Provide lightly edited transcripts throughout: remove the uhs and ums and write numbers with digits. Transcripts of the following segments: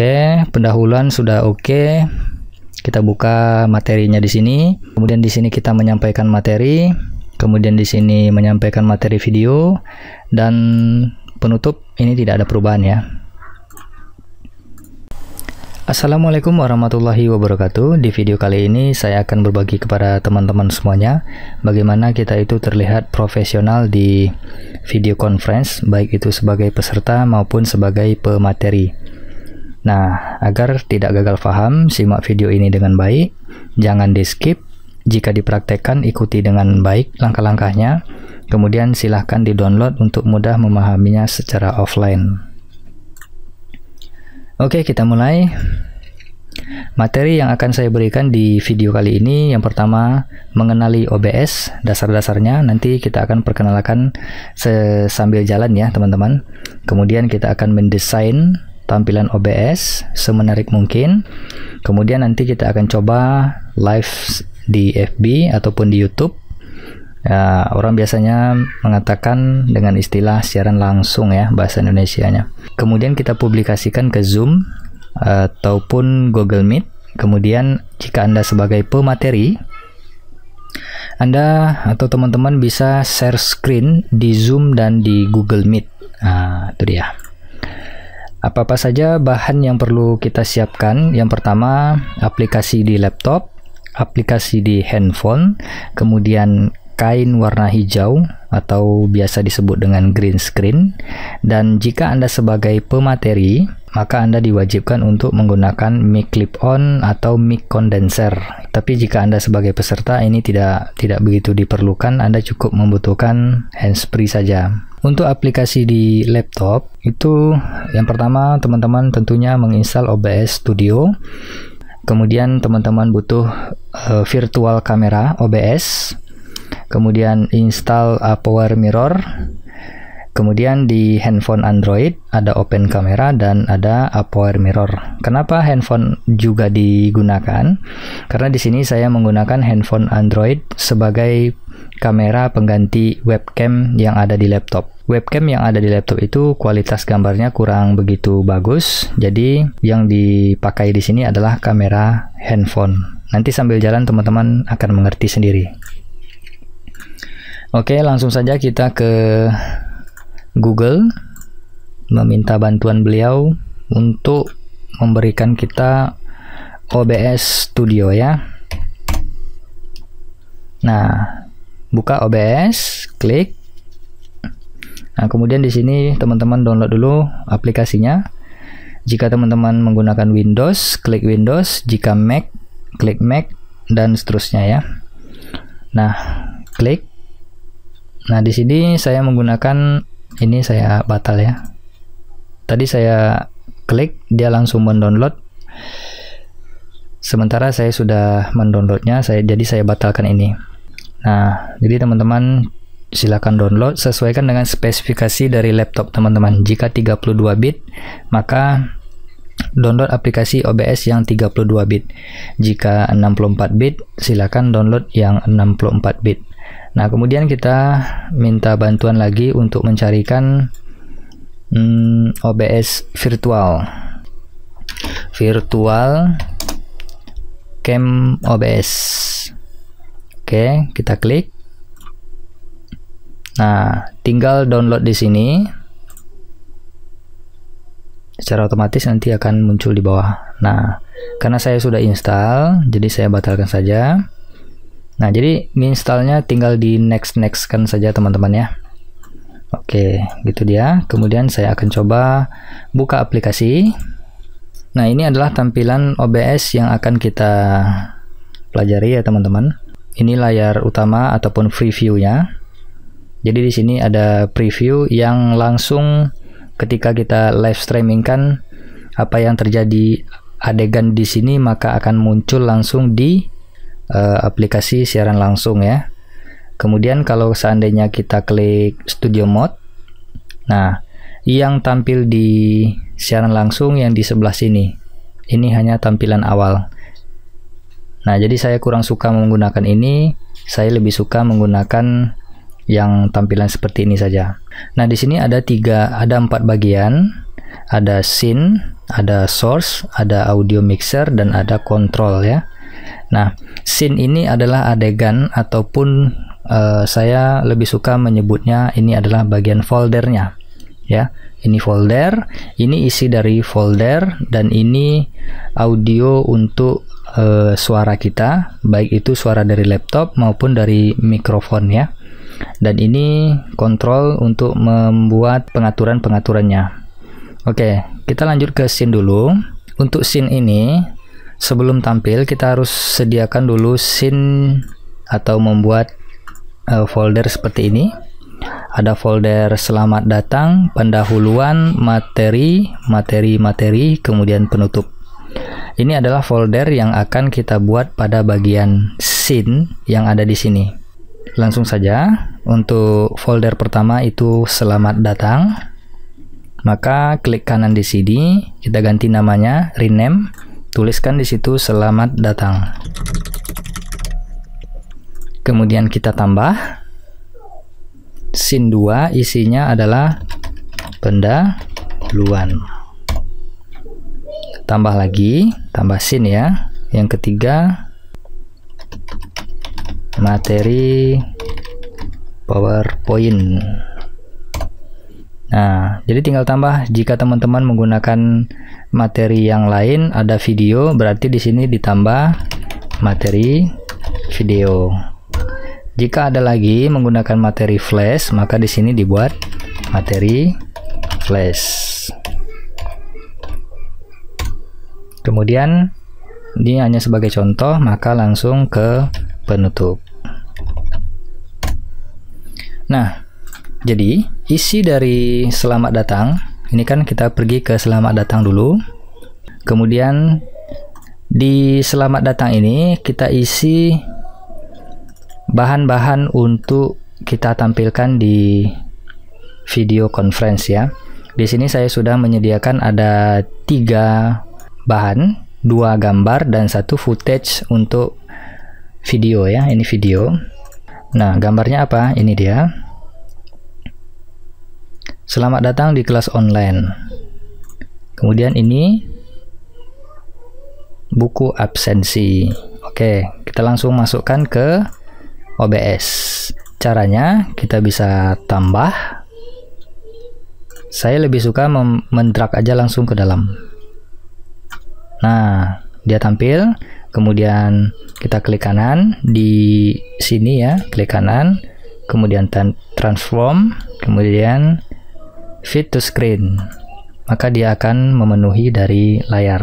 Oke, pendahuluan sudah oke. Kita buka materinya di sini. Kemudian di sini kita menyampaikan materi. Kemudian di sini menyampaikan materi video, dan penutup ini tidak ada perubahan ya. Assalamualaikum warahmatullahi wabarakatuh. Di video kali ini saya akan berbagi kepada teman-teman semuanya bagaimana kita itu terlihat profesional di video conference, baik itu sebagai peserta maupun sebagai pemateri. Nah, agar tidak gagal paham, simak video ini dengan baik, jangan di skip. Jika dipraktekkan, ikuti dengan baik langkah-langkahnya, kemudian silahkan di-download untuk mudah memahaminya secara offline. Oke, kita mulai. Materi yang akan saya berikan di video kali ini, yang pertama, mengenali OBS, dasar-dasarnya. Nanti kita akan perkenalkan sambil jalan ya, teman-teman. Kemudian kita akan mendesain tampilan OBS semenarik mungkin. Kemudian nanti kita akan coba live di FB ataupun di YouTube. Ya, orang biasanya mengatakan dengan istilah siaran langsung ya, bahasa Indonesianya. Kemudian kita publikasikan ke Zoom ataupun Google Meet. Kemudian jika Anda sebagai pemateri, Anda atau teman-teman bisa share screen di Zoom dan di Google Meet. Nah, itu dia. Apa-apa saja bahan yang perlu kita siapkan? Yang pertama, aplikasi di laptop, aplikasi di handphone, kemudian kain warna hijau atau biasa disebut dengan green screen. Dan jika Anda sebagai pemateri, maka Anda diwajibkan untuk menggunakan mic clip-on atau mic condenser. Tapi jika Anda sebagai peserta, ini tidak begitu diperlukan. Anda cukup membutuhkan handsfree saja. Untuk aplikasi di laptop, itu yang pertama teman-teman tentunya menginstal OBS Studio. Kemudian teman-teman butuh virtual kamera OBS. Kemudian install Power Mirror. Kemudian di handphone Android ada Open Camera dan ada Power Mirror. Kenapa handphone juga digunakan? Karena di sini saya menggunakan handphone Android sebagai kamera pengganti webcam yang ada di laptop. Webcam yang ada di laptop itu kualitas gambarnya kurang begitu bagus. Jadi yang dipakai di sini adalah kamera handphone. Nanti sambil jalan teman-teman akan mengerti sendiri. Oke, langsung saja kita ke Google, meminta bantuan beliau untuk memberikan kita OBS Studio ya. Nah, buka OBS, klik. Nah, kemudian di sini teman-teman download dulu aplikasinya. Jika teman-teman menggunakan Windows, klik Windows. Jika Mac, klik Mac, dan seterusnya ya. Nah, klik. Nah, di sini saya menggunakan ini, saya batal ya. Tadi saya klik, dia langsung mendownload. Sementara saya sudah mendownloadnya, jadi saya batalkan ini. Nah, jadi teman-teman silakan download, sesuaikan dengan spesifikasi dari laptop teman-teman. Jika 32 bit, maka download aplikasi OBS yang 32 bit. Jika 64 bit, silakan download yang 64 bit. Nah, kemudian kita minta bantuan lagi untuk mencarikan OBS virtual cam OBS. Oke, kita klik. Nah, tinggal download di sini. Secara otomatis nanti akan muncul di bawah. Nah, karena saya sudah install, jadi saya batalkan saja. Nah, jadi installnya tinggal di next kan saja teman-teman ya. Oke, gitu dia. Kemudian saya akan coba buka aplikasi. Nah, ini adalah tampilan OBS yang akan kita pelajari ya teman-teman. Ini layar utama ataupun preview-nya. Jadi di sini ada preview yang langsung ketika kita live streaming kan, apa yang terjadi adegan di sini maka akan muncul langsung di aplikasi siaran langsung ya. Kemudian kalau seandainya kita klik studio mode, nah yang tampil di siaran langsung yang di sebelah sini, ini hanya tampilan awal. Nah, jadi saya kurang suka menggunakan ini, saya lebih suka menggunakan yang tampilan seperti ini saja. Nah, di sini ada 4 bagian. Ada scene, ada source, ada audio mixer, dan ada control ya. Nah, scene ini adalah adegan ataupun saya lebih suka menyebutnya ini adalah bagian foldernya ya. Ini folder, ini isi dari folder, dan ini audio untuk suara kita, baik itu suara dari laptop maupun dari mikrofon ya. Dan ini kontrol untuk membuat pengaturan-pengaturannya. Oke, kita lanjut ke scene dulu. Untuk scene ini, sebelum tampil kita harus sediakan dulu scene atau membuat folder seperti ini. Ada folder selamat datang, pendahuluan, materi, kemudian penutup. Ini adalah folder yang akan kita buat pada bagian scene yang ada di sini. Langsung saja, untuk folder pertama itu selamat datang. Maka klik kanan di sini, kita ganti namanya, rename, tuliskan di situ selamat datang. Kemudian kita tambah. Scene 2 isinya adalah pendahuluan. Tambah lagi, tambah scene ya. Yang ketiga, materi PowerPoint. Nah, jadi tinggal tambah. Jika teman-teman menggunakan materi yang lain, ada video, berarti di sini ditambah materi video. Jika ada lagi menggunakan materi flash, maka di sini dibuat materi flash. Kemudian ini hanya sebagai contoh, maka langsung ke penutup. Nah, jadi isi dari selamat datang, ini kan kita pergi ke selamat datang dulu. Kemudian di selamat datang ini kita isi bahan-bahan untuk kita tampilkan di video conference ya. Di sini saya sudah menyediakan ada 3 bahan, 2 gambar dan 1 footage untuk video ya. Ini video. Nah, gambarnya apa? Ini dia. Selamat datang di kelas online. Kemudian ini buku absensi. Oke, kita langsung masukkan ke OBS. Caranya kita bisa tambah. Saya lebih suka mendrag aja langsung ke dalam. Nah, dia tampil. Kemudian kita klik kanan di sini ya, klik kanan, kemudian transform, kemudian fit to screen. Maka dia akan memenuhi dari layar.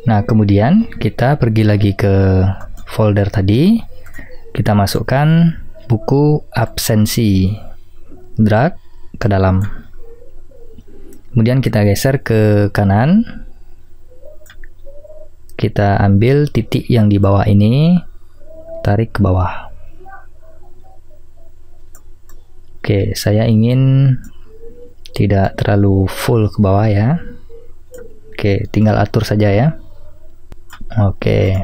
Nah, kemudian kita pergi lagi ke folder tadi. Kita masukkan buku absensi, drag ke dalam. Kemudian kita geser ke kanan. Kita ambil titik yang di bawah ini, tarik ke bawah. Oke, saya ingin tidak terlalu full ke bawah ya. Oke, tinggal atur saja ya. Oke.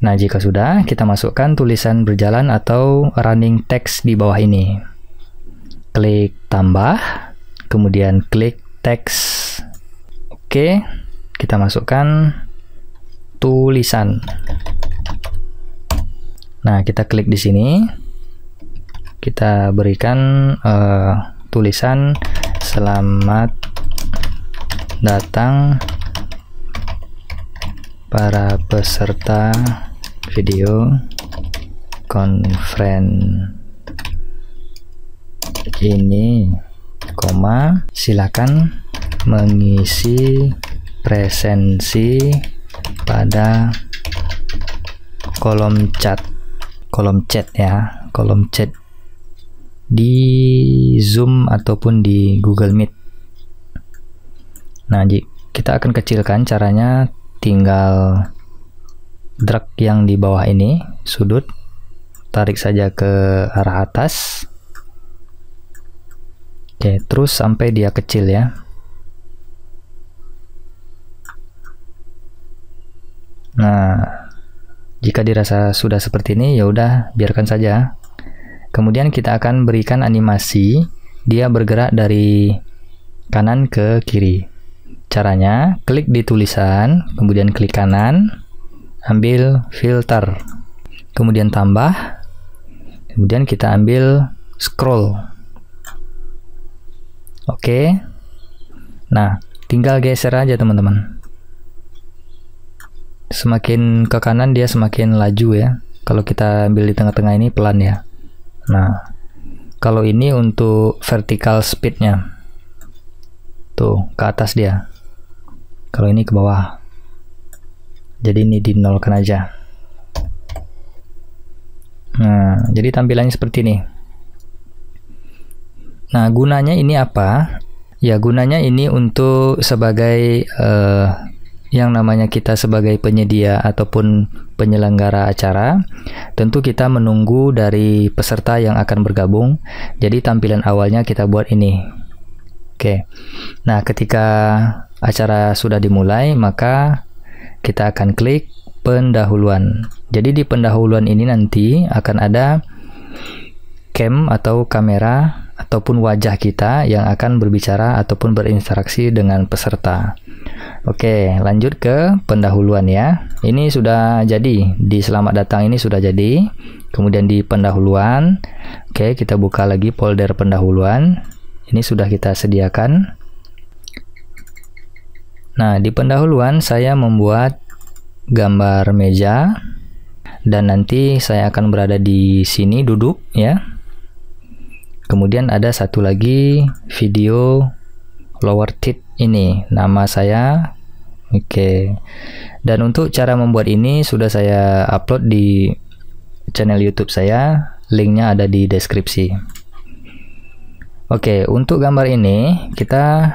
Nah, jika sudah, kita masukkan tulisan berjalan atau running text di bawah ini. Klik tambah, kemudian klik teks. Oke, kita masukkan tulisan. Nah, kita klik di sini. Kita berikan tulisan selamat datang para peserta video conference ini, silakan mengisi presensi pada kolom chat ya, kolom chat di Zoom ataupun di Google Meet. Nah, kita akan kecilkan. Caranya tinggal drag yang di bawah ini, sudut, tarik saja ke arah atas. Oke, terus sampai dia kecil ya. Nah, jika dirasa sudah seperti ini, ya udah biarkan saja. Kemudian kita akan berikan animasi, dia bergerak dari kanan ke kiri. Caranya, klik di tulisan, kemudian klik kanan, ambil filter, kemudian tambah, kemudian kita ambil scroll. Oke. Nah, tinggal geser aja teman-teman. Semakin ke kanan dia semakin laju ya. Kalau kita ambil di tengah-tengah ini pelan ya. Nah, kalau ini untuk vertical speednya. Tuh, ke atas dia. Kalau ini ke bawah. Jadi ini dinolkan aja. Nah, jadi tampilannya seperti ini. Nah, gunanya ini apa? Ya, gunanya ini untuk sebagai yang namanya kita sebagai penyedia ataupun penyelenggara acara, tentu kita menunggu dari peserta yang akan bergabung. Jadi tampilan awalnya kita buat ini. Oke. Nah, ketika acara sudah dimulai, maka kita akan klik pendahuluan. Jadi di pendahuluan ini nanti akan ada cam atau kamera ataupun wajah kita yang akan berbicara ataupun berinteraksi dengan peserta. Oke, lanjut ke pendahuluan ya. Ini sudah jadi, di selamat datang ini sudah jadi. Kemudian di pendahuluan, oke, kita buka lagi folder pendahuluan. Ini sudah kita sediakan. Nah, di pendahuluan saya membuat gambar meja dan nanti saya akan berada di sini duduk ya. Kemudian ada satu lagi video lower third ini nama saya. Oke. Dan untuk cara membuat ini sudah saya upload di channel YouTube saya. Linknya ada di deskripsi. Oke, untuk gambar ini kita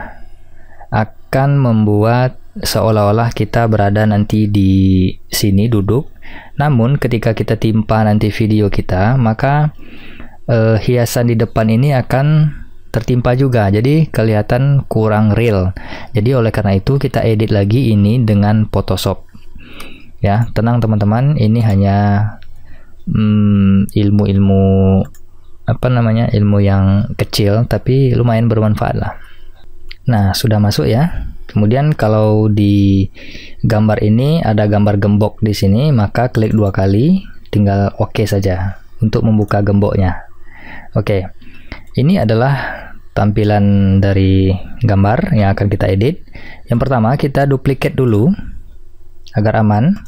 akan membuat seolah-olah kita berada nanti di sini duduk. Namun ketika kita timpa nanti video kita, maka hiasan di depan ini akan tertimpa juga. Jadi kelihatan kurang real. Jadi oleh karena itu kita edit lagi ini dengan Photoshop. Ya, tenang teman-teman, ini hanya ilmu-ilmu ilmu yang kecil tapi lumayan bermanfaat lah. Nah, sudah masuk ya. Kemudian kalau di gambar ini ada gambar gembok di sini, maka klik 2 kali, tinggal oke saja untuk membuka gemboknya. Oke. Ini adalah tampilan dari gambar yang akan kita edit. Yang pertama, kita duplicate dulu agar aman.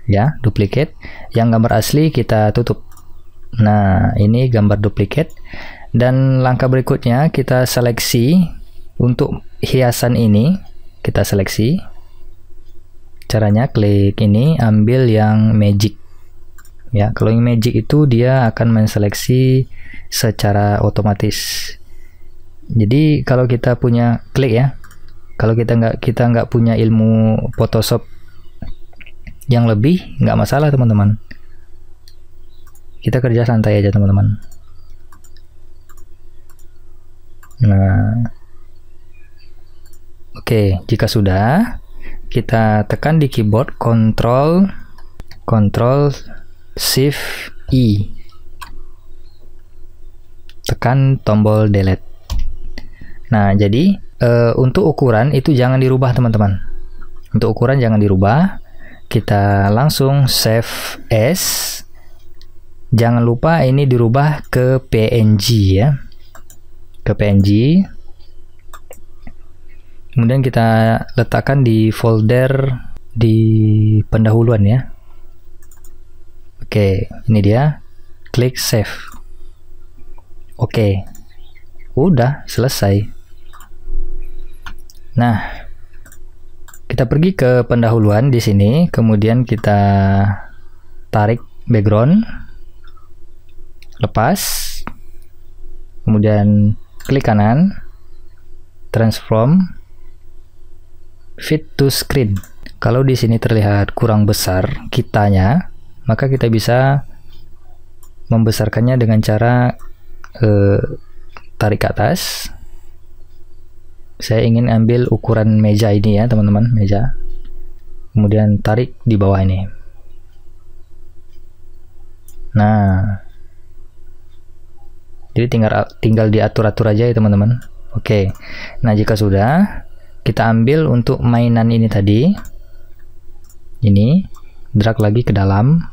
Ya, duplicate. Yang gambar asli kita tutup. Nah, ini gambar duplicate. Dan langkah berikutnya kita seleksi. Untuk hiasan ini kita seleksi. Caranya klik ini, ambil yang magic. Ya, kalau yang magic itu dia akan menseleksi secara otomatis. Jadi kalau kita punya klik ya. Kalau kita nggak punya ilmu Photoshop yang lebih, nggak masalah teman-teman. Kita kerja santai aja teman-teman. Nah, oke, jika sudah, kita tekan di keyboard Ctrl Shift I. Tekan tombol delete. Nah, jadi untuk ukuran itu jangan dirubah teman-teman. Untuk ukuran jangan dirubah. Kita langsung save as. Jangan lupa ini dirubah ke PNG ya. Ke PNG. Kemudian kita letakkan di folder di pendahuluan ya. Oke, ini dia. Klik save. Oke. Udah selesai. Nah, kita pergi ke pendahuluan di sini, kemudian kita tarik background. Lepas. Kemudian klik kanan. Transform fit to screen. Kalau di sini terlihat kurang besar kitanya, maka kita bisa membesarkannya dengan cara tarik ke atas. Saya ingin ambil ukuran meja ini ya teman-teman, meja. Kemudian tarik di bawah ini. Nah, jadi tinggal diatur-atur aja ya teman-teman. Oke. Nah, jika sudah, kita ambil untuk mainan ini tadi. Ini, drag lagi ke dalam.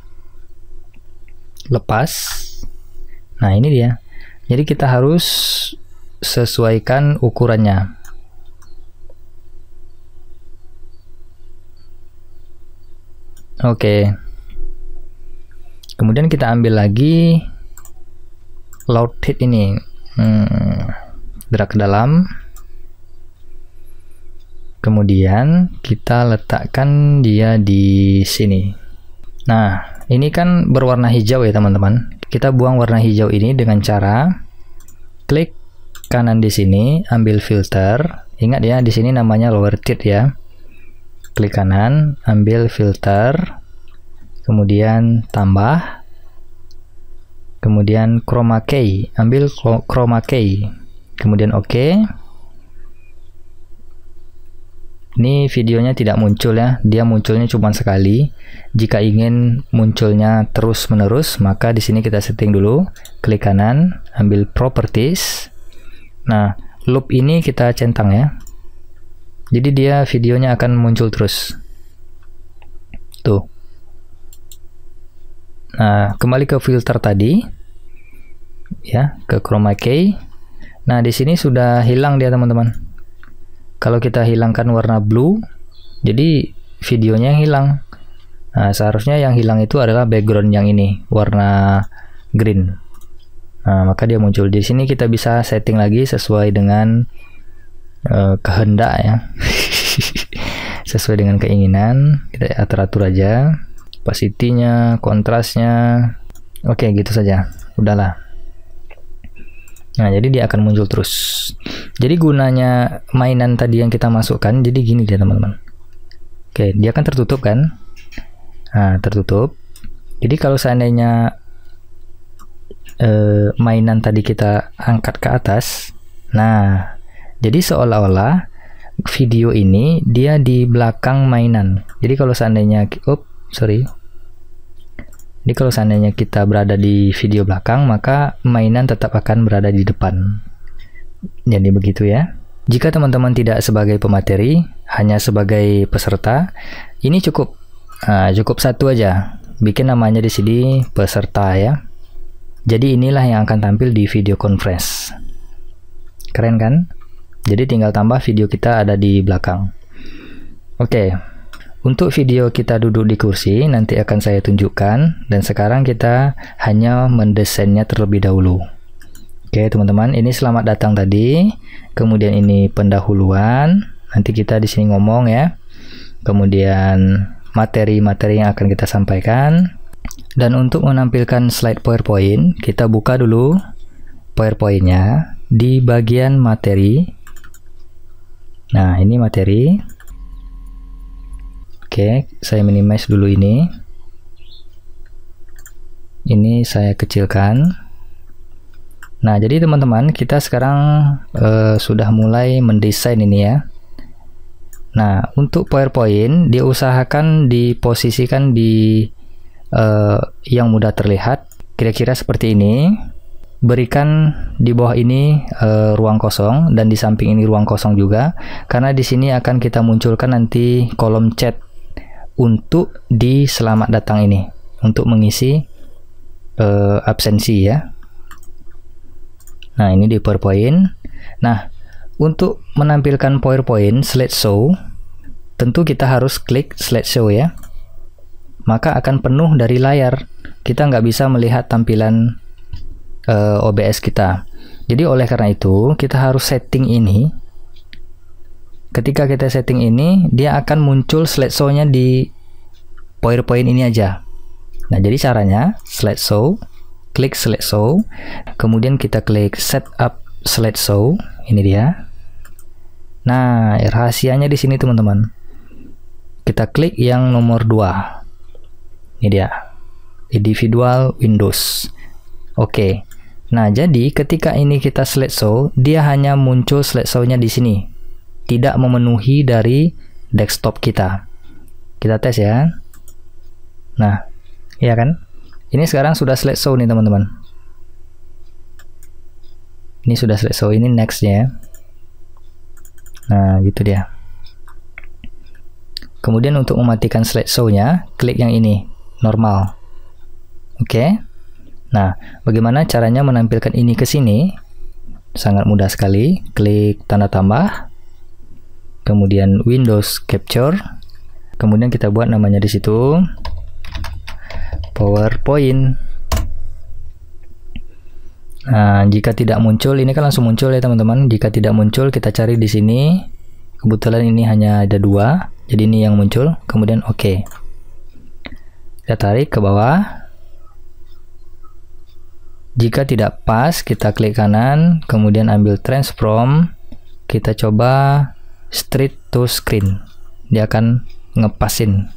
Lepas. Nah, ini dia. Jadi kita harus sesuaikan ukurannya. Oke. Kemudian kita ambil lagi load head ini. Drag ke dalam. Kemudian kita letakkan dia di sini. Nah, ini kan berwarna hijau ya teman-teman. Kita buang warna hijau ini dengan cara klik kanan di sini, ambil filter. Ingat ya, di sini namanya lower third ya. Klik kanan, ambil filter, kemudian tambah, kemudian chroma key, ambil chroma key, kemudian oke. Ini videonya tidak muncul ya, dia munculnya cuma sekali. Jika ingin munculnya terus-menerus, maka di sini kita setting dulu. Klik kanan, ambil properties. Nah, loop ini kita centang ya. Jadi dia videonya akan muncul terus. Tuh. Nah, kembali ke filter tadi. Ya, ke chroma key. Nah, di sini sudah hilang dia teman-teman. Kalau kita hilangkan warna blue, jadi videonya yang hilang. Nah, seharusnya yang hilang itu adalah background yang ini, warna green. Nah, maka dia muncul. Di sini kita bisa setting lagi sesuai dengan kehendak ya. Sesuai dengan keinginan, kita atur-atur aja. Opacity-nya, kontrasnya. Oke, gitu saja. Udahlah. Nah, jadi dia akan muncul terus. Jadi gunanya mainan tadi yang kita masukkan, jadi gini dia teman-teman. Oke, dia kan tertutup kan? Nah, tertutup. Jadi kalau seandainya mainan tadi kita angkat ke atas, nah, jadi seolah-olah video ini dia di belakang mainan. Jadi kalau seandainya, Jadi kalau seandainya kita berada di video belakang, maka mainan tetap akan berada di depan. Jadi begitu ya. Jika teman-teman tidak sebagai pemateri, hanya sebagai peserta, ini cukup satu aja. Bikin namanya di sini peserta ya. Jadi inilah yang akan tampil di video conference. Keren kan? Jadi tinggal tambah video kita ada di belakang. Oke. Untuk video kita duduk di kursi, nanti akan saya tunjukkan, dan sekarang kita hanya mendesainnya terlebih dahulu. Oke teman-teman, ini selamat datang tadi, kemudian ini pendahuluan, nanti kita di sini ngomong ya, kemudian materi-materi yang akan kita sampaikan, dan untuk menampilkan slide PowerPoint, kita buka dulu PowerPoint-nya di bagian materi. Nah, ini materi. Oke, saya minimize dulu ini. Ini saya kecilkan. Nah, jadi teman-teman, kita sekarang sudah mulai mendesain ini ya. Nah, untuk PowerPoint, diusahakan diposisikan di yang mudah terlihat. Kira-kira seperti ini. Berikan di bawah ini ruang kosong, dan di samping ini ruang kosong juga. Karena di sini akan kita munculkan nanti kolom chat untuk di selamat datang ini, untuk mengisi absensi ya. Nah, ini di PowerPoint. Nah, untuk menampilkan PowerPoint slideshow, tentu kita harus klik slideshow ya. Maka akan penuh dari layar. Kita nggak bisa melihat tampilan OBS kita. Jadi oleh karena itu, kita harus setting ini. Ketika kita setting ini, dia akan muncul slideshow-nya di PowerPoint ini aja. Nah, jadi caranya slideshow, klik slideshow, kemudian kita klik setup slideshow, ini dia. Nah, rahasianya di sini teman-teman. Kita klik yang nomor 2. Ini dia. Individual Windows. Oke. Nah, jadi ketika ini kita slideshow, dia hanya muncul slideshow-nya di sini. Tidak memenuhi dari desktop kita. Kita tes ya. Nah, iya kan? Ini sekarang sudah slideshow nih teman-teman. Ini sudah slideshow, ini next-nya ya. Nah, gitu dia. Kemudian untuk mematikan slideshow-nya, klik yang ini, normal. Oke. Nah, bagaimana caranya menampilkan ini ke sini? Sangat mudah sekali. Klik tanda tambah, kemudian Windows Capture, kemudian kita buat namanya di situ PowerPoint. Nah, jika tidak muncul, ini kan langsung muncul ya teman-teman. Jika tidak muncul, kita cari di sini. Kebetulan ini hanya ada 2, jadi ini yang muncul. Kemudian oke. Kita tarik ke bawah. Jika tidak pas, kita klik kanan, kemudian ambil transform. Kita coba straight to screen. Dia akan ngepasin.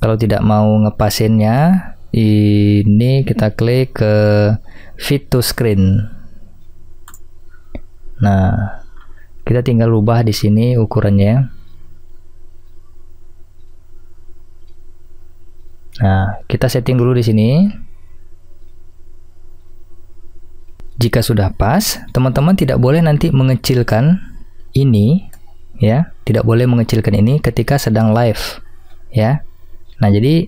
Kalau tidak mau ngepasinnya, ini kita klik ke fit to screen. Nah, kita tinggal ubah di sini ukurannya. Nah, kita setting dulu di sini. Jika sudah pas, teman-teman tidak boleh nanti mengecilkan ini, ya. Tidak boleh mengecilkan ini ketika sedang live, ya. Nah, jadi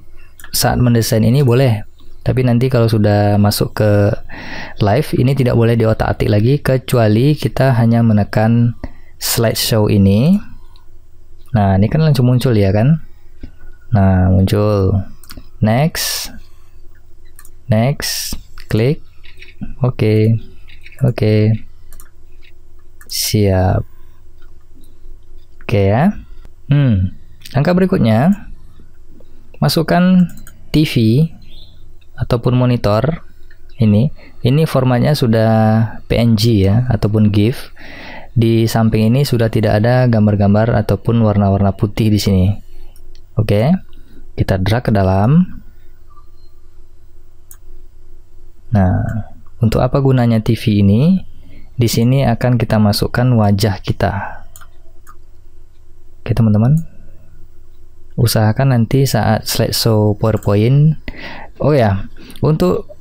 saat mendesain ini boleh. Tapi nanti kalau sudah masuk ke live, ini tidak boleh diotak-atik lagi, kecuali kita hanya menekan slideshow ini. Nah, ini kan langsung muncul ya kan. Nah, muncul. Next, klik. Oke. Siap. Oke ya. Langkah berikutnya, masukkan TV ataupun monitor. Ini formatnya sudah PNG ya, ataupun GIF. Di samping ini sudah tidak ada gambar-gambar ataupun warna-warna putih di sini. Oke, kita drag ke dalam. Nah, untuk apa gunanya TV ini? Di sini akan kita masukkan wajah kita. Oke teman-teman, usahakan nanti saat slideshow PowerPoint. Oh ya, untuk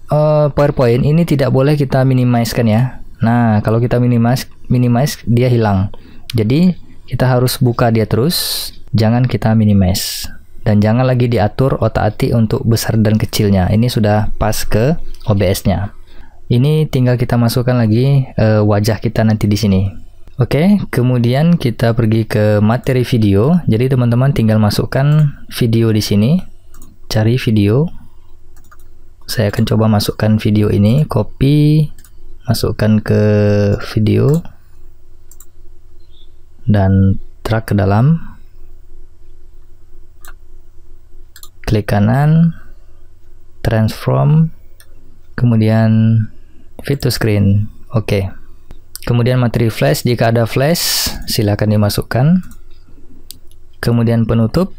PowerPoint ini tidak boleh kita minimize kan ya. Nah, kalau kita minimize dia hilang. Jadi kita harus buka dia terus, jangan kita minimize. Dan jangan lagi diatur otak-atik untuk besar dan kecilnya. Ini sudah pas ke OBS-nya. Ini tinggal kita masukkan lagi wajah kita nanti di sini. Oke, kemudian kita pergi ke materi video. Jadi teman-teman tinggal masukkan video di sini. Cari video. Saya akan coba masukkan video ini, copy, masukkan ke video, dan drag ke dalam. Klik kanan, transform, kemudian fit to screen. Oke. Kemudian materi flash, jika ada flash silakan dimasukkan. Kemudian penutup,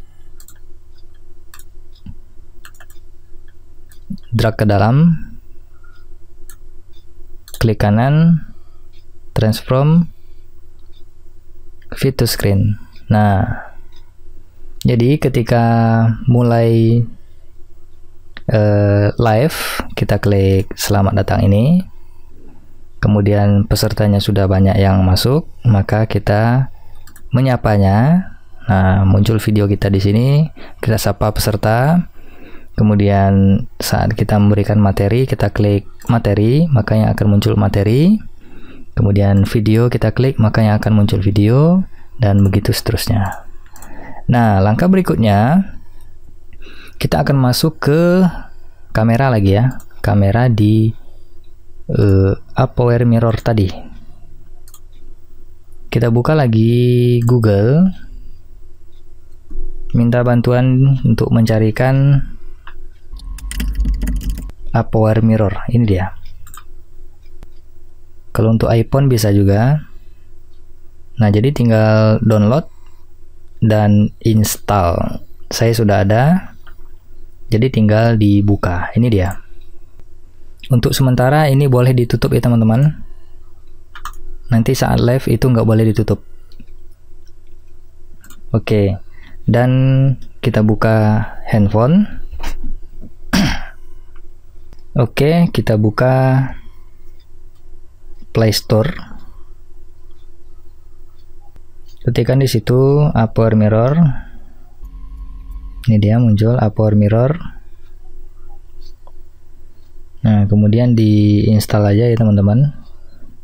drag ke dalam, klik kanan, transform, fit to screen. Nah, jadi ketika mulai live, kita klik selamat datang ini. Kemudian pesertanya sudah banyak yang masuk, maka kita menyapanya. Nah, muncul video kita di sini, kita sapa peserta. Kemudian saat kita memberikan materi, kita klik materi, maka yang akan muncul materi. Kemudian video, kita klik, maka yang akan muncul video, dan begitu seterusnya. Nah, langkah berikutnya, kita akan masuk ke kamera lagi ya. Kamera di Power Mirror tadi. Kita buka lagi Google. Minta bantuan untuk mencarikan Power Mirror. Ini dia. Kalau untuk iPhone bisa juga. Nah, jadi tinggal download dan install. Saya sudah ada. Jadi tinggal dibuka. Ini dia. Untuk sementara ini boleh ditutup ya teman-teman. Nanti saat live itu nggak boleh ditutup. Oke. Dan kita buka handphone. Oke, kita buka Play Store. Ketikkan di situ Power Mirror. Ini dia muncul Power Mirror. Nah, kemudian diinstal aja ya teman-teman.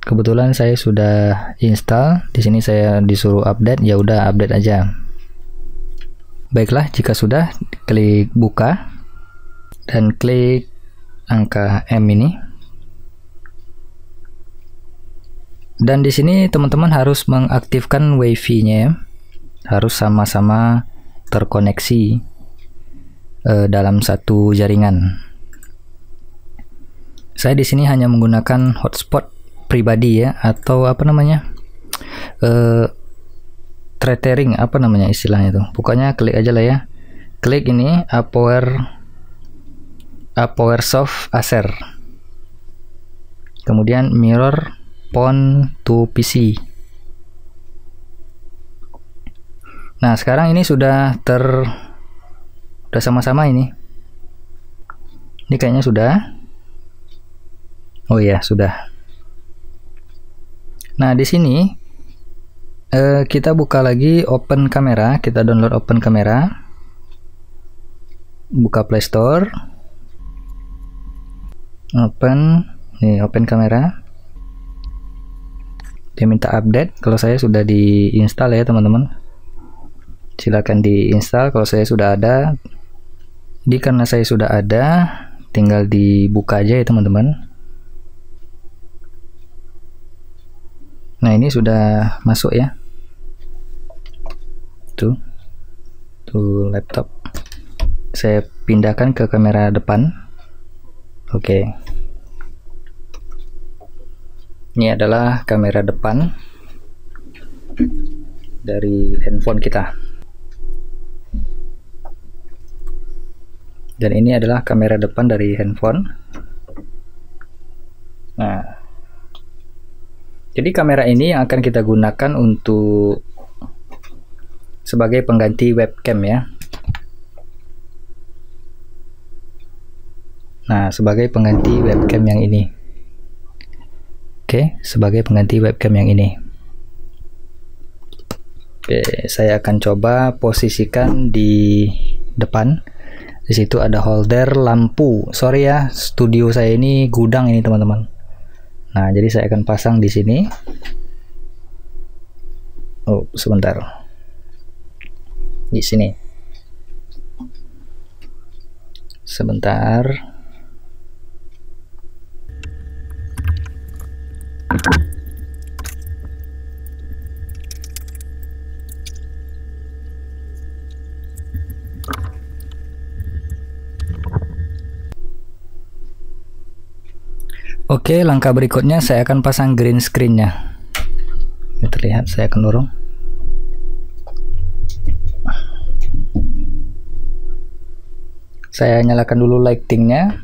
Kebetulan saya sudah install. Di sini saya disuruh update, ya udah update aja. Baiklah, jika sudah, klik buka dan klik angka M ini. Dan di sini teman-teman harus mengaktifkan WiFi-nya, harus sama-sama terkoneksi dalam satu jaringan. Saya di sini hanya menggunakan hotspot pribadi ya, atau apa namanya, tethering, apa namanya istilahnya itu. Pokoknya klik aja lah ya. Klik ini Apowersoft Acer. Kemudian mirror phone to PC. Nah, sekarang ini sudah sama-sama ini. Ini kayaknya sudah. Oh iya, sudah. Nah, di sini kita buka lagi open kamera, kita download open kamera. Buka Play Store. Open kamera. Dia minta update. Kalau saya sudah diinstal ya, teman-teman. Silakan diinstal kalau saya sudah ada. Karena saya sudah ada, tinggal dibuka aja ya, teman-teman. Nah, ini sudah masuk ya. Tuh laptop. Saya pindahkan ke kamera depan. Oke. Ini adalah kamera depan dari handphone kita. Dan ini adalah kamera depan dari handphone. Nah, jadi kamera ini yang akan kita gunakan untuk sebagai pengganti webcam ya. Nah, sebagai pengganti webcam yang ini. Oke, sebagai pengganti webcam yang ini. Oke, saya akan coba posisikan di depan. Di situ ada holder lampu. Sorry ya, studio saya ini gudang ini teman-teman. Nah, jadi saya akan pasang di sini. Oh, sebentar. Di sini. Sebentar. Oke, langkah berikutnya saya akan pasang green screen-nya. Ini terlihat, saya akan dorong. Saya nyalakan dulu lighting-nya.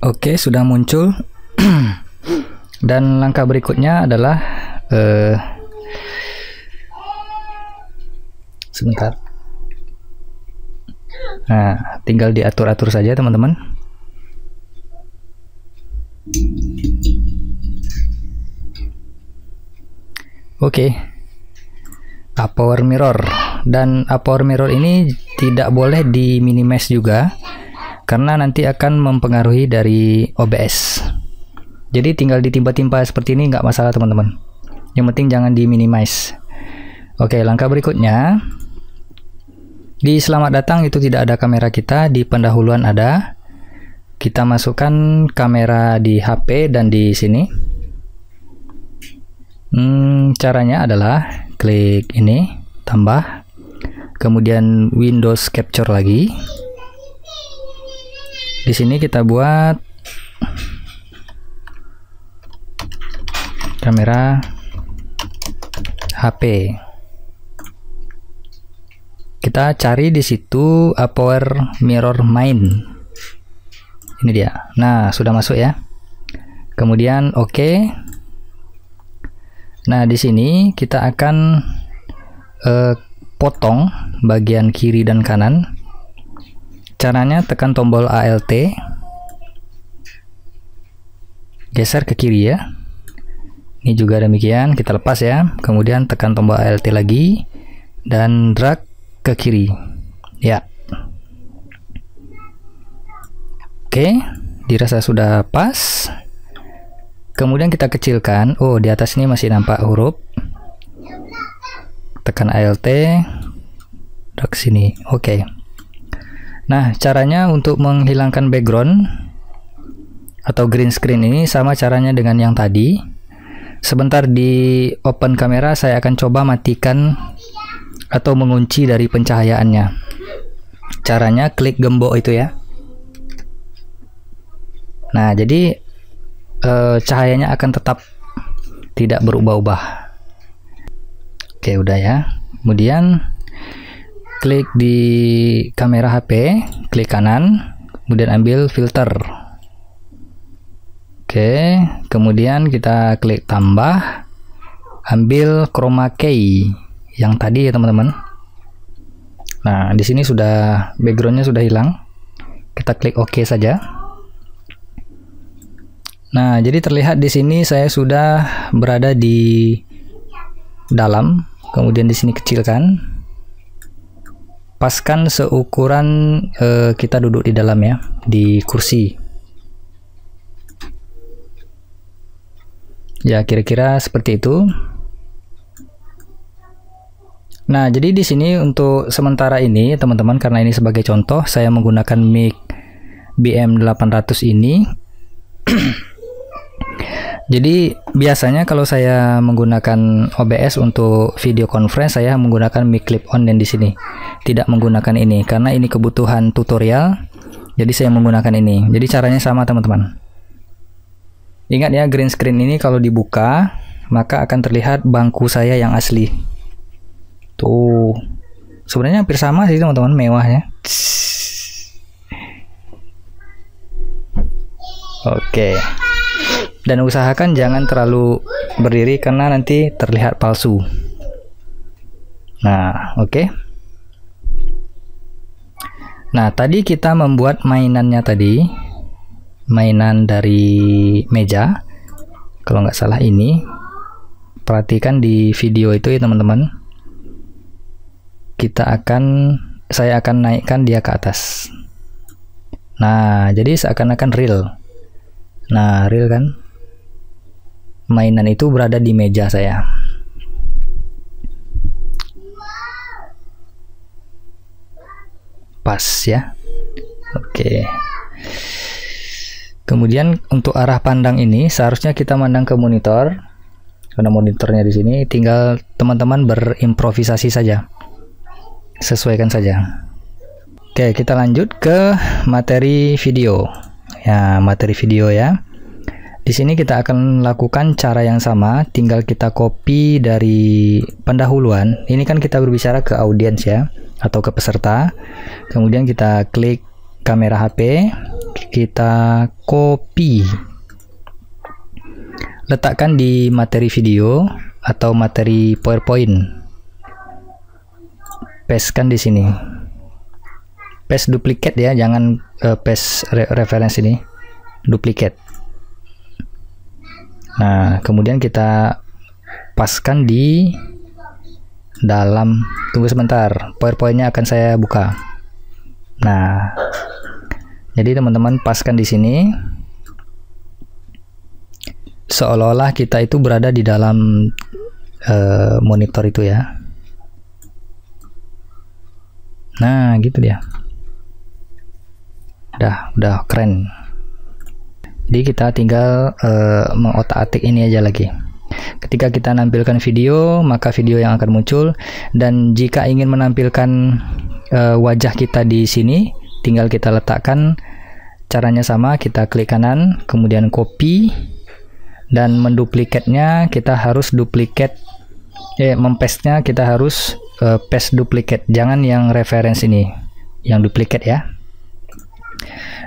Oke, sudah muncul. Dan langkah berikutnya adalah sebentar. Nah, tinggal diatur-atur saja teman-teman. Oke. Power mirror, dan power mirror ini tidak boleh di minimize juga, karena nanti akan mempengaruhi dari OBS. Jadi tinggal ditimpa-timpa seperti ini nggak masalah teman-teman. Yang penting jangan di minimize. Oke, langkah berikutnya di selamat datang itu tidak ada kamera kita, di pendahuluan ada. Kita masukkan kamera di HP dan di sini. Caranya adalah klik ini, tambah, kemudian Windows Capture lagi. Di sini kita buat kamera HP. Kita cari di situ Power Mirror Main. Ini dia. Nah, sudah masuk ya. Kemudian oke. Nah, di sini kita akan potong bagian kiri dan kanan. Caranya tekan tombol Alt, geser ke kiri ya. Ini juga demikian, kita lepas ya. Kemudian tekan tombol Alt lagi dan drag ke kiri. Ya. Oke, dirasa sudah pas. Kemudian kita kecilkan. Oh, di atas ini masih nampak huruf. Tekan Alt, drag sini. Oke. Nah, caranya untuk menghilangkan background atau green screen ini sama caranya dengan yang tadi. Sebentar di open kamera, saya akan coba matikan atau mengunci dari pencahayaannya. Caranya klik gembok itu ya. Nah, jadi cahayanya akan tetap tidak berubah-ubah. Oke, udah ya. Kemudian klik di kamera HP, klik kanan, kemudian ambil filter. Oke, kemudian kita klik tambah, ambil chroma key yang tadi ya teman-teman. Nah, di sini sudah backgroundnya sudah hilang. Kita klik OK saja. Nah, jadi terlihat di sini saya sudah berada di dalam, kemudian di sini kecilkan, paskan seukuran kita duduk di dalam ya, di kursi. Ya, kira-kira seperti itu. Nah, jadi di sini untuk sementara ini teman-teman, karena ini sebagai contoh, saya menggunakan mic BM800 ini. Jadi biasanya kalau saya menggunakan OBS untuk video conference, saya menggunakan mic clip on yang di sini. Tidak menggunakan ini karena ini kebutuhan tutorial. Jadi saya menggunakan ini. Jadi caranya sama teman-teman. Ingat ya, green screen ini kalau dibuka maka akan terlihat bangku saya yang asli. Tuh. Sebenarnya hampir sama sih teman-teman, mewahnya. Oke. Dan usahakan jangan terlalu berdiri karena nanti terlihat palsu. Nah, oke. Nah, tadi kita membuat mainannya tadi. Mainan dari meja. Kalau nggak salah ini. Perhatikan di video itu ya teman-teman. Saya akan naikkan dia ke atas. Nah, jadi seakan-akan real. Nah, real kan? Mainan itu berada di meja saya. Pas ya. Oke. Kemudian untuk arah pandang ini seharusnya kita mandang ke monitor. Karena monitornya di sini, tinggal teman-teman berimprovisasi saja. Sesuaikan saja. Oke, kita lanjut ke materi video. Ya, materi video ya. Di sini kita akan lakukan cara yang sama, tinggal kita copy dari pendahuluan. Ini kan kita berbicara ke audiens ya, atau ke peserta. Kemudian kita klik kamera HP, kita copy. Letakkan di materi video atau materi PowerPoint. Pastekan di sini. Paste duplicate ya, jangan paste reference ini. Duplicate. Nah, kemudian kita paskan di dalam. Tunggu sebentar, PowerPoint-nya akan saya buka. Nah, jadi teman-teman paskan di sini, seolah-olah kita itu berada di dalam monitor itu ya. Nah, gitu dia. Udah keren. Jadi kita tinggal mengotak-atik ini aja lagi. Ketika kita nampilkan video, maka video yang akan muncul. Dan jika ingin menampilkan wajah kita di sini, tinggal kita letakkan. Caranya sama, kita klik kanan, kemudian copy, dan menduplikatnya kita harus duplicate. Mempaste-nya kita harus paste duplicate. Jangan yang reference ini, yang duplicate ya.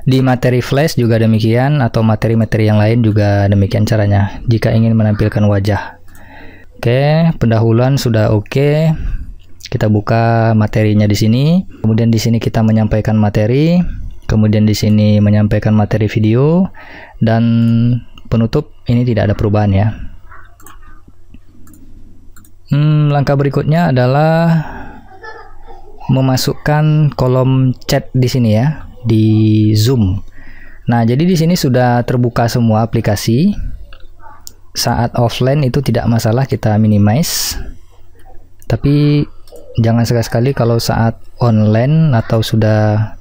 Di materi flash juga demikian, atau materi-materi yang lain juga demikian caranya jika ingin menampilkan wajah. Oke, pendahuluan sudah oke. Kita buka materinya di sini. Kemudian di sini kita menyampaikan materi. Kemudian di sini menyampaikan materi video, dan penutup ini tidak ada perubahan ya. Langkah berikutnya adalah memasukkan kolom chat di sini ya, di Zoom. Nah, jadi di sini sudah terbuka semua aplikasi. Saat offline itu tidak masalah kita minimize. Tapi jangan sekali-kali kalau saat online atau sudah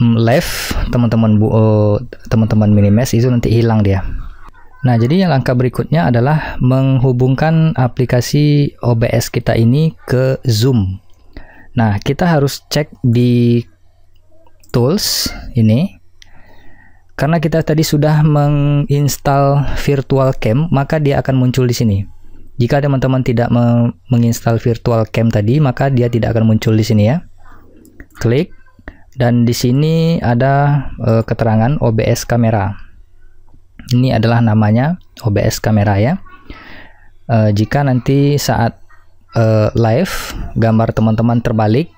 live teman-teman minimize, itu nanti hilang dia. Nah, jadi yang langkah berikutnya adalah menghubungkan aplikasi OBS kita ini ke Zoom. Nah, kita harus cek di tools ini. Karena kita tadi sudah menginstal virtual cam, maka dia akan muncul di sini. Jika teman-teman tidak menginstal virtual cam tadi, maka dia tidak akan muncul di sini ya. Klik, dan di sini ada keterangan OBS kamera. Ini adalah namanya OBS kamera ya. Jika nanti saat live gambar teman-teman terbalik,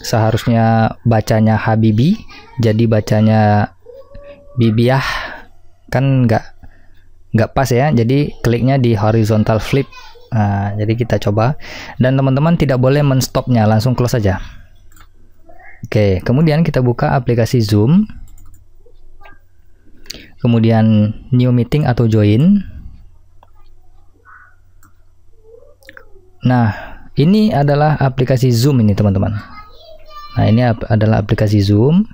seharusnya bacanya Habibi, jadi bacanya Bibiah, kan nggak pas ya. Jadi kliknya di horizontal flip. Nah, jadi kita coba, dan teman-teman tidak boleh menstopnya, langsung close saja. Oke, kemudian kita buka aplikasi Zoom. Kemudian new meeting atau join. Nah, ini adalah aplikasi Zoom ini teman-teman. Nah, ini adalah aplikasi Zoom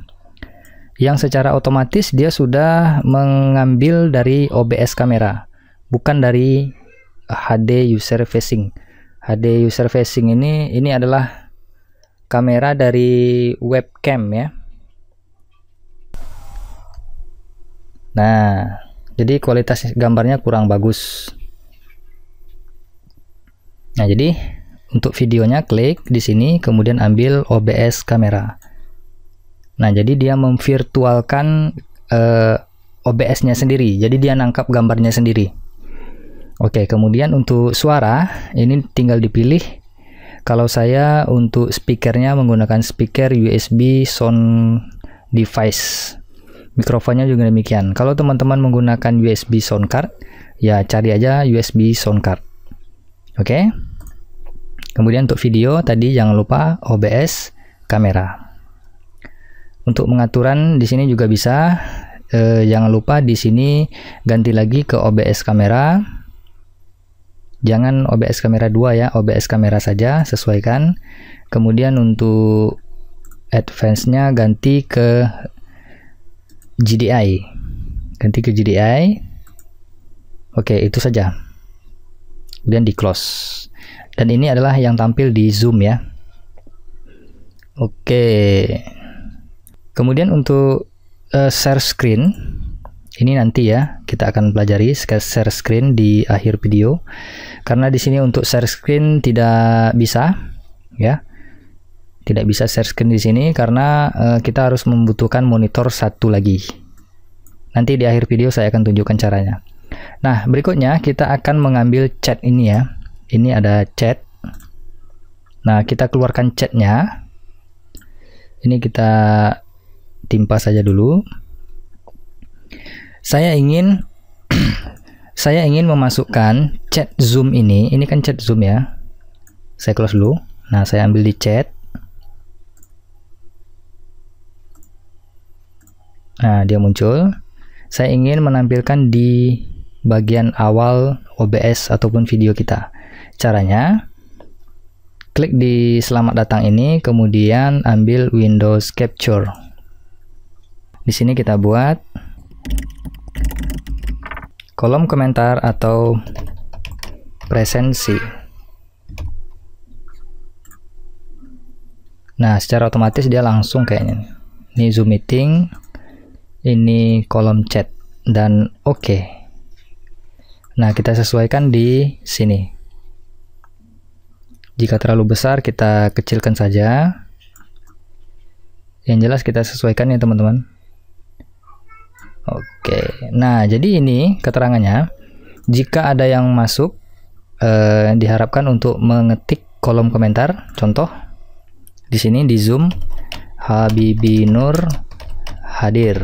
yang secara otomatis dia sudah mengambil dari OBS kamera, bukan dari HD user facing. HD user facing ini adalah kamera dari webcam ya. Nah, jadi kualitas gambarnya kurang bagus. Nah, jadi untuk videonya klik di sini, kemudian ambil OBS kamera. Nah, jadi dia memvirtualkan OBS-nya sendiri. Jadi dia nangkap gambarnya sendiri. Oke, kemudian untuk suara ini tinggal dipilih. Kalau saya untuk speakernya menggunakan speaker USB sound device. Mikrofonnya juga demikian. Kalau teman-teman menggunakan USB sound card, ya cari aja USB sound card. Oke. Kemudian untuk video tadi jangan lupa OBS kamera. Untuk pengaturan di sini juga bisa. Jangan lupa di sini ganti lagi ke OBS kamera. Jangan OBS kamera 2 ya, OBS kamera saja, sesuaikan. Kemudian untuk advance-nya ganti ke GDI. Ganti ke GDI. Oke, itu saja. Kemudian di close. Dan ini adalah yang tampil di Zoom ya. Oke. Kemudian untuk share screen, ini nanti ya kita akan pelajari share screen di akhir video. Karena di sini untuk share screen tidak bisa ya. Tidak bisa share screen di sini karena kita harus membutuhkan monitor satu lagi. Nanti di akhir video saya akan tunjukkan caranya. Nah, berikutnya kita akan mengambil chat ini ya. Ini ada chat. Nah, kita keluarkan chatnya. Ini kita timpa saja dulu. Saya ingin memasukkan chat Zoom ini. Ini kan chat Zoom ya. Saya close dulu. Nah, saya ambil di chat. Nah, dia muncul. Saya ingin menampilkan di bagian awal OBS ataupun video kita. Caranya, klik di selamat datang ini, kemudian ambil Windows Capture. Di sini kita buat kolom komentar atau presensi. Nah, secara otomatis dia langsung kayaknya. Ini Zoom meeting. Ini kolom chat dan oke. Nah, kita sesuaikan di sini. Jika terlalu besar kita kecilkan saja. Yang jelas kita sesuaikan ya teman-teman. Oke, nah jadi ini keterangannya. Jika ada yang masuk, diharapkan untuk mengetik kolom komentar. Contoh di sini di Zoom, Habibie Nur hadir.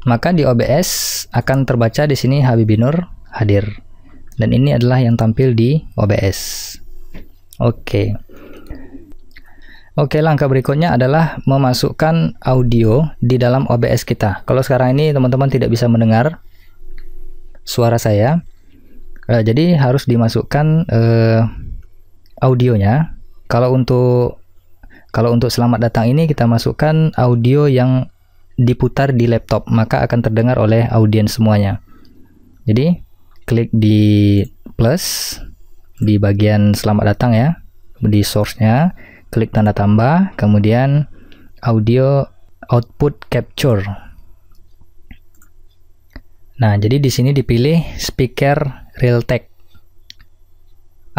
Maka di OBS akan terbaca di sini Habibie Nur hadir. Dan ini adalah yang tampil di OBS. Oke. Oke, langkah berikutnya adalah memasukkan audio di dalam OBS kita. Kalau sekarang ini teman-teman tidak bisa mendengar suara saya, jadi harus dimasukkan audionya. Kalau untuk selamat datang ini kita masukkan audio yang diputar di laptop, maka akan terdengar oleh audiens semuanya. Jadi klik di plus di bagian selamat datang ya, di source-nya. Klik tanda tambah, kemudian audio output capture. Nah, jadi di sini dipilih speaker Realtek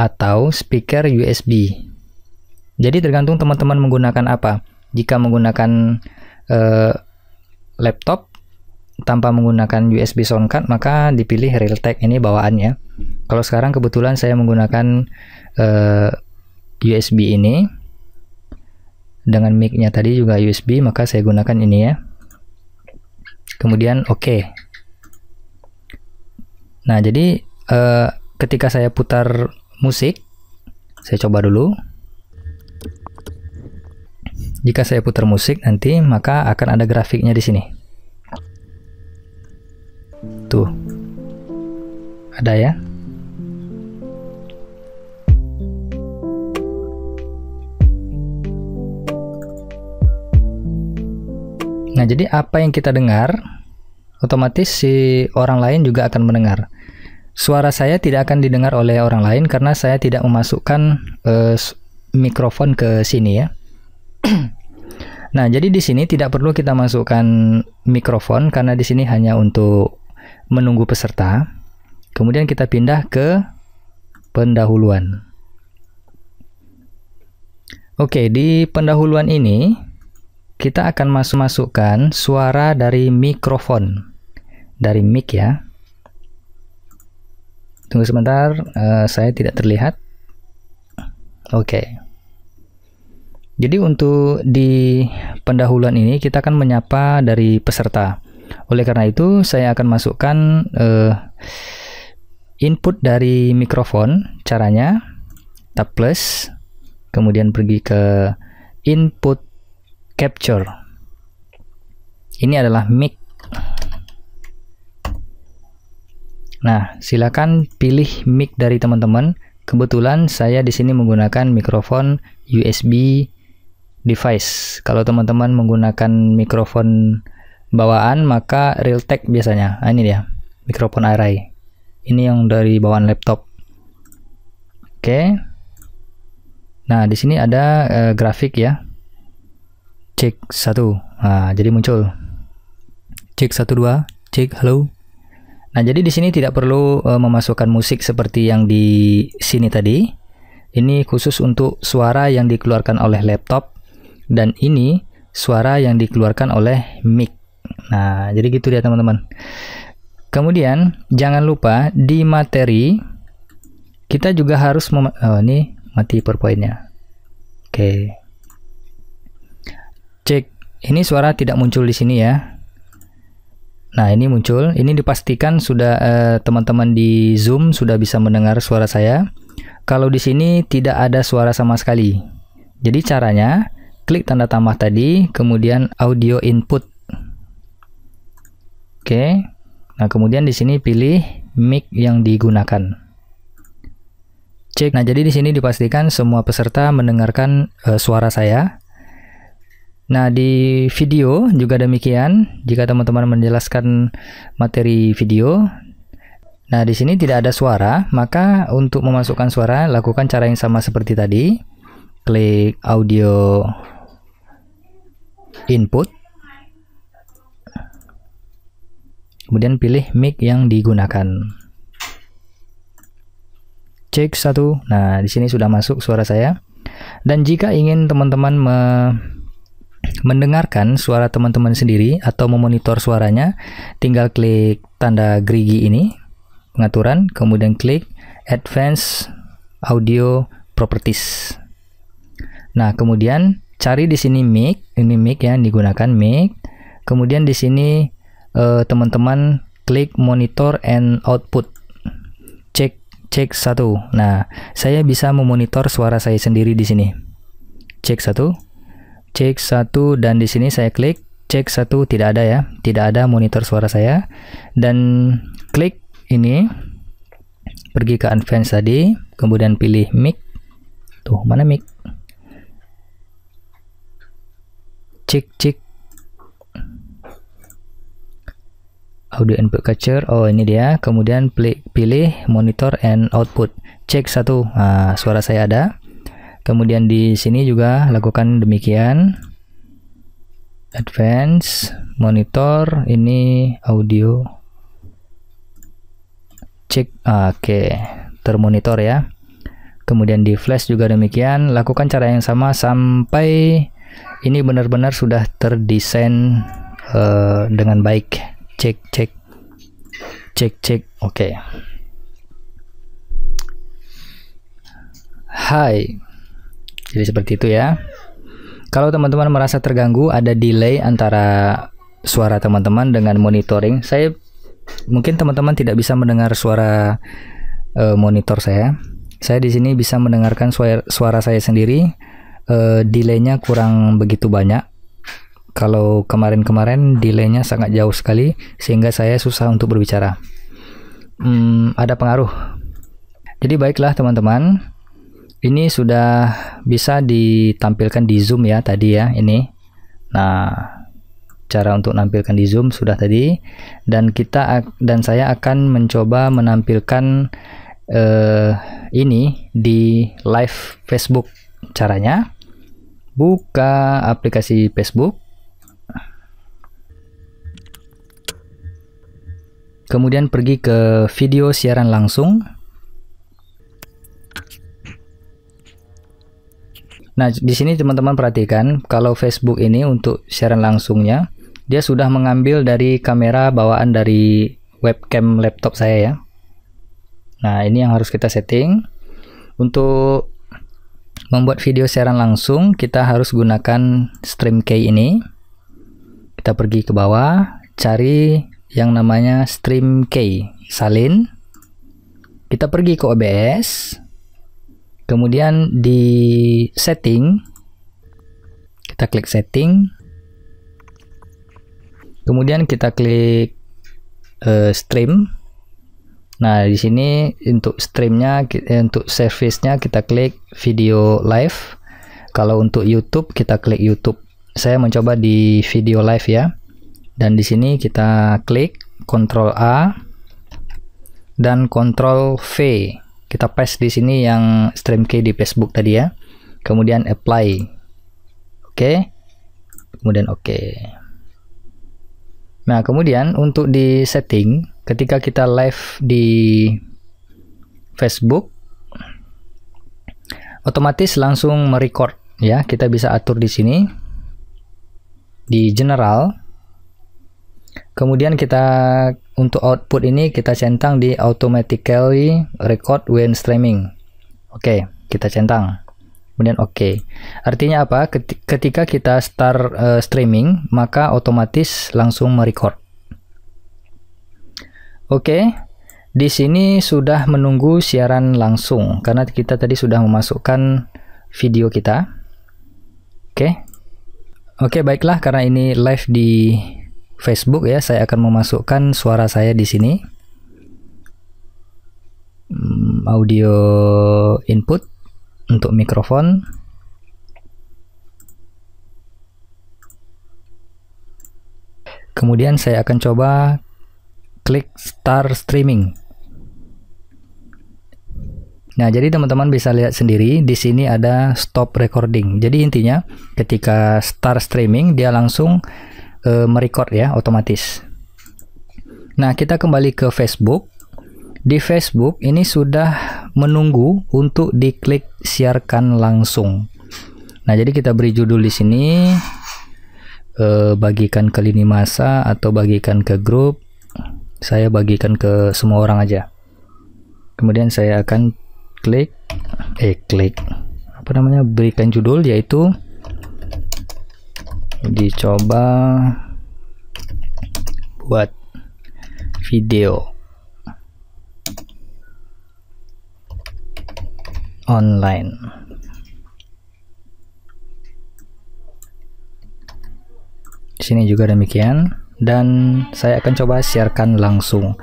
atau speaker USB. Jadi tergantung teman-teman menggunakan apa. Jika menggunakan laptop tanpa menggunakan USB sound card, maka dipilih Realtek ini bawaannya. Kalau sekarang kebetulan saya menggunakan USB ini. Dengan mic-nya tadi juga USB, maka saya gunakan ini ya. Kemudian oke. Nah, jadi ketika saya putar musik, saya coba dulu. Jika saya putar musik nanti, maka akan ada grafiknya di sini. Tuh. Ada ya. Nah, jadi apa yang kita dengar, otomatis si orang lain juga akan mendengar. Suara saya tidak akan didengar oleh orang lain karena saya tidak memasukkan mikrofon ke sini ya. Nah, jadi di sini tidak perlu kita masukkan mikrofon karena di sini hanya untuk menunggu peserta. Kemudian kita pindah ke pendahuluan. Oke, di pendahuluan ini kita akan masukkan suara dari mikrofon, dari mic ya. Tunggu sebentar, saya tidak terlihat. Oke. Jadi untuk di pendahuluan ini kita akan menyapa dari peserta. Oleh karena itu saya akan masukkan input dari mikrofon. Caranya tab plus, kemudian pergi ke input capture. Ini adalah mic. Nah, silakan pilih mic dari teman-teman. Kebetulan saya di sini menggunakan mikrofon USB device. Kalau teman-teman menggunakan mikrofon bawaan, maka Realtek biasanya. Nah, ini dia, mikrofon array. Ini yang dari bawaan laptop. Oke. Nah, di sini ada grafik ya. Cek 1. Nah, jadi muncul. Cek 1 2, cek halo. Nah, jadi di sini tidak perlu memasukkan musik seperti yang di sini tadi. Ini khusus untuk suara yang dikeluarkan oleh laptop dan ini suara yang dikeluarkan oleh mic. Nah, jadi gitu dia teman-teman. Kemudian jangan lupa di materi kita juga harus ini mati PowerPoint-nya. Oke. Cek, ini suara tidak muncul di sini ya. Nah, ini muncul. Ini dipastikan sudah teman-teman di Zoom sudah bisa mendengar suara saya. Kalau di sini tidak ada suara sama sekali. Jadi caranya klik tanda tambah tadi, kemudian audio input. Oke. Nah, kemudian di sini pilih mic yang digunakan. Cek. Nah, jadi di sini dipastikan semua peserta mendengarkan suara saya. Nah, di video juga demikian. Jika teman-teman menjelaskan materi video, nah di sini tidak ada suara, maka untuk memasukkan suara lakukan cara yang sama seperti tadi. Klik audio input, kemudian pilih mic yang digunakan. Cek 1. Nah, di sini sudah masuk suara saya. Dan jika ingin teman-teman mendengarkan suara teman-teman sendiri atau memonitor suaranya, tinggal klik tanda gerigi ini, pengaturan, kemudian klik Advanced Audio Properties. Nah, kemudian cari di sini mic, ini mic ya, digunakan mic. Kemudian di sini teman-teman klik Monitor and Output. Cek 1. Nah, saya bisa memonitor suara saya sendiri di sini. Cek 1 dan di sini saya klik cek 1, tidak ada ya, tidak ada monitor suara saya. Dan klik ini, pergi ke Advanced tadi, kemudian pilih mic. Tuh, mana mic? Cek audio input capture. Oh, ini dia. Kemudian pilih monitor and output. Cek 1. Nah, suara saya ada. Kemudian di sini juga lakukan demikian. Advance monitor, ini audio. Cek. Oke, termonitor ya. Kemudian di flash juga demikian. Lakukan cara yang sama sampai ini benar-benar sudah terdesain dengan baik. Cek. Oke. Hai. Jadi seperti itu ya. Kalau teman-teman merasa terganggu, ada delay antara suara teman-teman dengan monitoring. Mungkin teman-teman tidak bisa mendengar suara monitor saya. Saya di sini bisa mendengarkan suara saya sendiri. Delaynya kurang begitu banyak. Kalau kemarin-kemarin delaynya sangat jauh sekali, sehingga saya susah untuk berbicara. Ada pengaruh. Jadi baiklah teman-teman. Ini sudah bisa ditampilkan di Zoom ya tadi ya, ini. Nah, cara untuk menampilkan di Zoom sudah tadi, dan saya akan mencoba menampilkan ini di live Facebook. Caranya, buka aplikasi Facebook, kemudian pergi ke video siaran langsung. Nah, di sini teman-teman perhatikan, kalau Facebook ini untuk siaran langsungnya, dia sudah mengambil dari kamera bawaan dari webcam laptop saya ya. Nah, ini yang harus kita setting. Untuk membuat video siaran langsung, kita harus gunakan StreamKey ini. Kita pergi ke bawah, cari yang namanya StreamKey, salin. Kita pergi ke OBS. Kemudian di setting, kita klik setting. Kemudian kita klik stream. Nah, di sini untuk streamnya, untuk service-nya kita klik video live. Kalau untuk YouTube kita klik YouTube. Saya mencoba di video live ya. Dan di sini kita klik Ctrl A dan Ctrl V. Kita paste di sini yang StreamKey di Facebook tadi ya. Kemudian apply. Oke. Kemudian oke. Nah, kemudian untuk di setting, ketika kita live di Facebook, otomatis langsung merecord ya. Kita bisa atur di sini di general. Kemudian kita untuk output ini kita centang di automatically record when streaming. Oke, kita centang. Kemudian oke. Artinya apa? Ketika kita start streaming, maka otomatis langsung merecord. Oke. Di sini sudah menunggu siaran langsung karena kita tadi sudah memasukkan video kita. Oke. Oke, baiklah, karena ini live di Facebook ya, saya akan memasukkan suara saya di sini. Audio input untuk mikrofon. Kemudian saya akan coba klik start streaming. Nah, jadi teman-teman bisa lihat sendiri di sini ada stop recording. Jadi intinya ketika start streaming dia langsung merecord ya, otomatis. Nah, kita kembali ke Facebook. Di Facebook ini sudah menunggu untuk diklik siarkan langsung. Nah, jadi kita beri judul di sini, bagikan ke lini masa atau bagikan ke grup. Saya bagikan ke semua orang aja. Kemudian saya akan berikan judul, yaitu dicoba buat video online. Di sini juga demikian, dan saya akan coba siarkan langsung.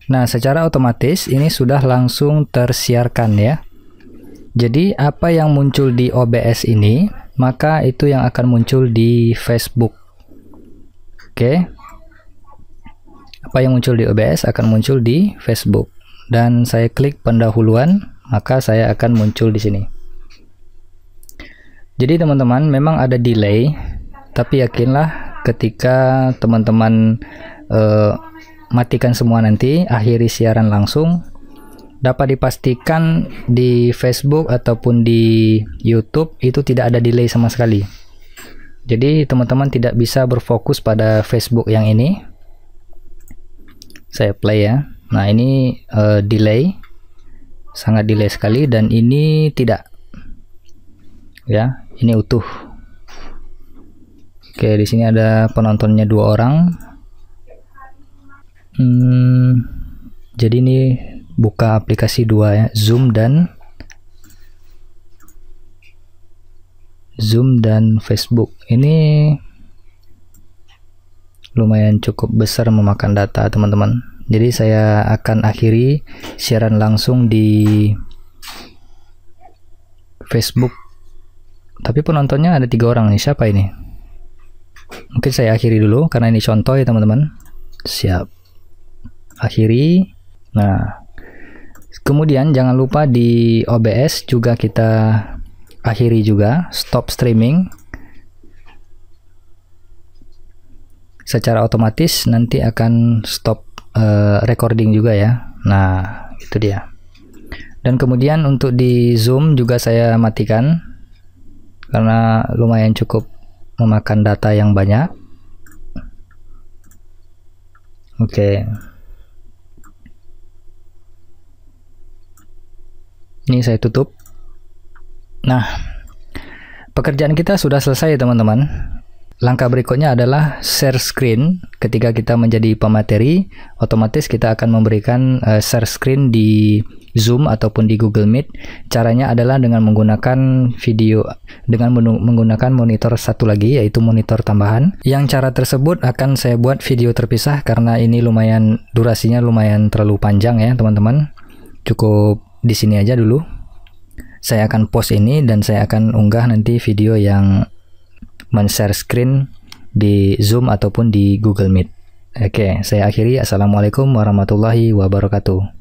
Nah, secara otomatis ini sudah langsung tersiarkan ya. Jadi apa yang muncul di OBS ini, maka itu yang akan muncul di Facebook. Oke. Apa yang muncul di OBS akan muncul di Facebook. Dan saya klik pendahuluan, maka saya akan muncul di sini. Jadi teman-teman, memang ada delay, tapi yakinlah ketika teman-teman matikan semua nanti, akhiri siaran langsung, dapat dipastikan di Facebook ataupun di YouTube itu tidak ada delay sama sekali. Jadi teman-teman tidak bisa berfokus pada Facebook yang ini. Saya play ya. Nah, ini delay, sangat delay sekali, dan ini tidak. Ya, ini utuh. Oke, di sini ada penontonnya 2 orang. Jadi ini buka aplikasi 2 ya, Zoom dan Facebook. Ini lumayan cukup besar memakan data teman-teman. Jadi saya akan akhiri siaran langsung di Facebook. Tapi penontonnya ada 3 orang nih. Siapa ini? Mungkin saya akhiri dulu karena ini contoh ya teman-teman. Siap. Akhiri. Nah, kemudian jangan lupa di OBS juga kita akhiri juga, stop streaming. Secara otomatis nanti akan stop recording juga ya. Nah, itu dia. Dan kemudian untuk di Zoom juga saya matikan karena lumayan cukup memakan data yang banyak. Oke. Ini saya tutup. Nah, pekerjaan kita sudah selesai teman-teman. Langkah berikutnya adalah share screen. Ketika kita menjadi pemateri, otomatis kita akan memberikan share screen di Zoom ataupun di Google Meet. Caranya adalah dengan menggunakan menggunakan monitor satu lagi, yaitu monitor tambahan. Yang cara tersebut akan saya buat video terpisah karena ini durasinya lumayan terlalu panjang ya teman-teman. Cukup di sini aja dulu. Saya akan post ini dan saya akan unggah nanti video yang men-share screen di Zoom ataupun di Google Meet. Oke, saya akhiri. Assalamualaikum warahmatullahi wabarakatuh.